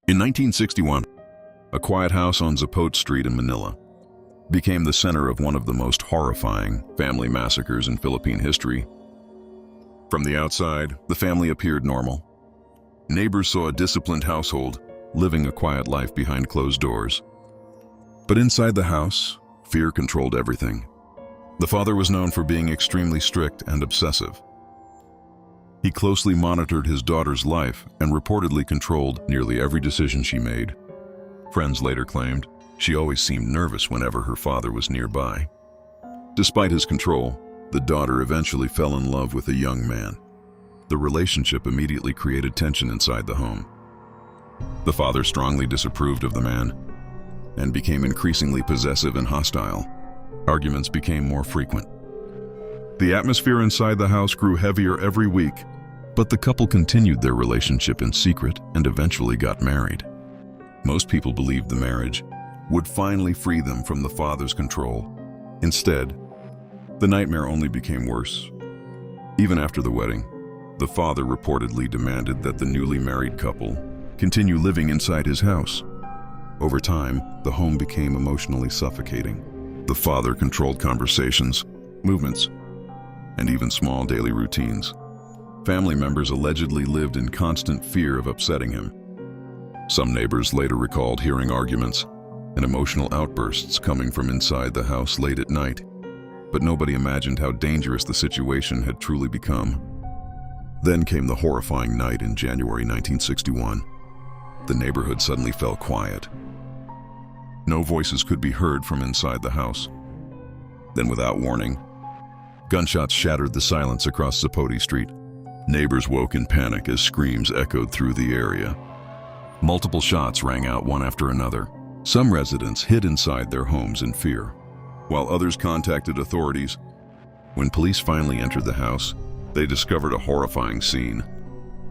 In 1961, a quiet house on Zapote Street in Manila became the center of one of the most horrifying family massacres in Philippine history. From the outside, the family appeared normal. Neighbors saw a disciplined household, living a quiet life behind closed doors. But inside the house, fear controlled everything. The father was known for being extremely strict and obsessive. He closely monitored his daughter's life and reportedly controlled nearly every decision she made. Friends later claimed she always seemed nervous whenever her father was nearby. Despite his control, the daughter eventually fell in love with a young man. The relationship immediately created tension inside the home. The father strongly disapproved of the man and became increasingly possessive and hostile. Arguments became more frequent. The atmosphere inside the house grew heavier every week, but the couple continued their relationship in secret and eventually got married. Most people believed the marriage would finally free them from the father's control. Instead, the nightmare only became worse. Even after the wedding, the father reportedly demanded that the newly married couple continue living inside his house. Over time, the home became emotionally suffocating. The father controlled conversations, movements, and even small daily routines. Family members allegedly lived in constant fear of upsetting him. Some neighbors later recalled hearing arguments and emotional outbursts coming from inside the house late at night, but nobody imagined how dangerous the situation had truly become. Then came the horrifying night in January 1961. The neighborhood suddenly fell quiet. No voices could be heard from inside the house. Then, without warning, gunshots shattered the silence across Zapote Street. Neighbors woke in panic as screams echoed through the area. Multiple shots rang out one after another. Some residents hid inside their homes in fear, while others contacted authorities. When police finally entered the house, they discovered a horrifying scene.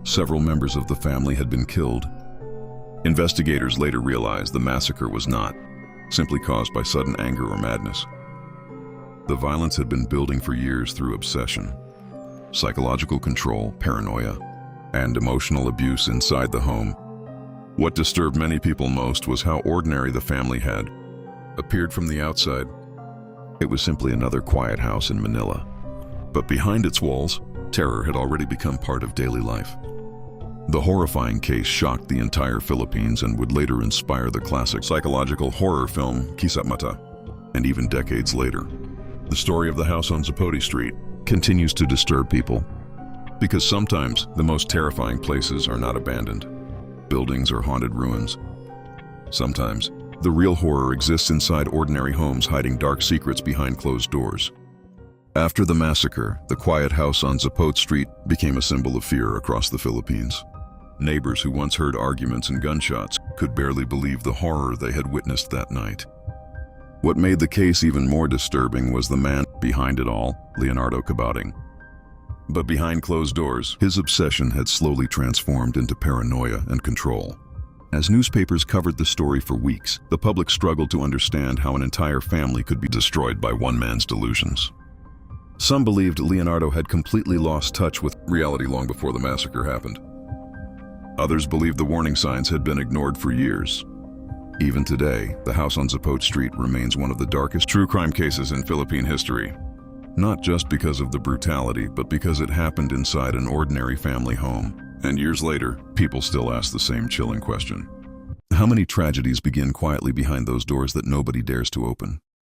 Several members of the family had been killed. Investigators later realized the massacre was not simply caused by sudden anger or madness. The violence had been building for years through obsession, psychological control, paranoia, and emotional abuse inside the home. What disturbed many people most was how ordinary the family had appeared from the outside. It was simply another quiet house in Manila. But behind its walls, terror had already become part of daily life. The horrifying case shocked the entire Philippines and would later inspire the classic psychological horror film Kisapmata. And even decades later, the story of the house on Zapote Street continues to disturb people. Because sometimes the most terrifying places are not abandoned buildings or haunted ruins. Sometimes the real horror exists inside ordinary homes, hiding dark secrets behind closed doors. After the massacre, the quiet house on Zapote Street became a symbol of fear across the Philippines. Neighbors who once heard arguments and gunshots could barely believe the horror they had witnessed that night. What made the case even more disturbing was the man behind it all, Leonardo Cabading. But behind closed doors, his obsession had slowly transformed into paranoia and control. As newspapers covered the story for weeks, the public struggled to understand how an entire family could be destroyed by one man's delusions. Some believed Leonardo had completely lost touch with reality long before the massacre happened. Others believed the warning signs had been ignored for years. Even today, the house on Zapote Street remains one of the darkest true crime cases in Philippine history. Not just because of the brutality, but because it happened inside an ordinary family home. And years later, people still ask the same chilling question. How many tragedies begin quietly behind those doors that nobody dares to open?